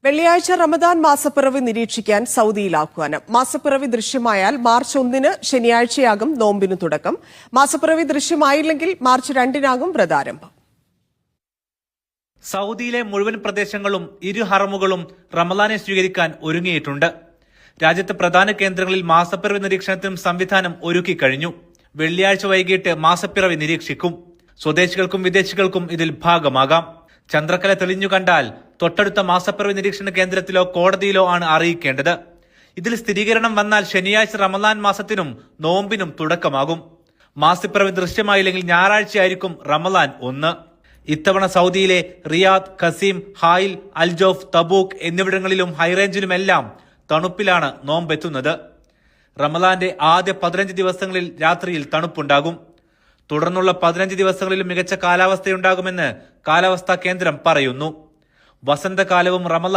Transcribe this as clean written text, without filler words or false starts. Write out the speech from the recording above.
വെള്ളിയാഴ്ച റമദാൻ മാസപ്പിറവി നിരീക്ഷിക്കാൻ സൗദിയിൽ ആഹ്വാനം. മാസപ്പിറവി ദൃശ്യമായാൽ മാർച്ച് 1 ശനിയാഴ്ചയാകും നോമ്പിന് തുടക്കം. മാസപ്പിറവി ദൃശ്യമായില്ലെങ്കിൽ മാർച്ച് 2 വ്രതാരംഭം. സൗദിയിലെ മുഴുവൻ പ്രദേശങ്ങളും ഇരു ഹറമുകളും റമദാനെ സ്വീകരിക്കാൻ ഒരുങ്ങിയിട്ടുണ്ട്. രാജ്യത്തെ പ്രധാന കേന്ദ്രങ്ങളിൽ മാസപ്പിറവി നിരീക്ഷണത്തിനും സംവിധാനം ഒരുക്കി കഴിഞ്ഞു. വെള്ളിയാഴ്ച വൈകിട്ട് മാസപ്പിറവി നിരീക്ഷിക്കും. സ്വദേശികൾക്കും വിദേശികൾക്കും ഇതിൽ ഭാഗമാകാം. ചന്ദ്രക്കല തെളിഞ്ഞു കണ്ടാൽ തൊട്ടടുത്ത മാസപ്പിറവി നിരീക്ഷണ കേന്ദ്രത്തിലോ കോടതിയിലോ ആണ് അറിയിക്കേണ്ടത്. ഇതിൽ സ്ഥിരീകരണം വന്നാൽ ശനിയാഴ്ച റമദാൻ മാസത്തിനും നോമ്പിനും തുടക്കമാകും. മാസപ്പിറവി ദൃശ്യമായില്ലെങ്കിൽ ഞായറാഴ്ചയായിരിക്കും റമദാൻ 1. ഇത്തവണ സൗദിയിലെ റിയാദ്, ഖസീം, ഹായിൽ, അൽജോഫ്, തബൂക്ക് എന്നിവിടങ്ങളിലും ഹൈറേഞ്ചിലുമെല്ലാം തണുപ്പിലാണ് നോമ്പെത്തുന്നത്. റമദാന്റെ ആദ്യ 15 ദിവസങ്ങളിൽ രാത്രിയിൽ തണുപ്പുണ്ടാകും. തുടർന്നുള്ള 15 ദിവസങ്ങളിലും മികച്ച കാലാവസ്ഥയുണ്ടാകുമെന്ന് കാലാവസ്ഥാ കേന്ദ്രം പറയുന്നു. വസന്തകാലവും റമദാൻ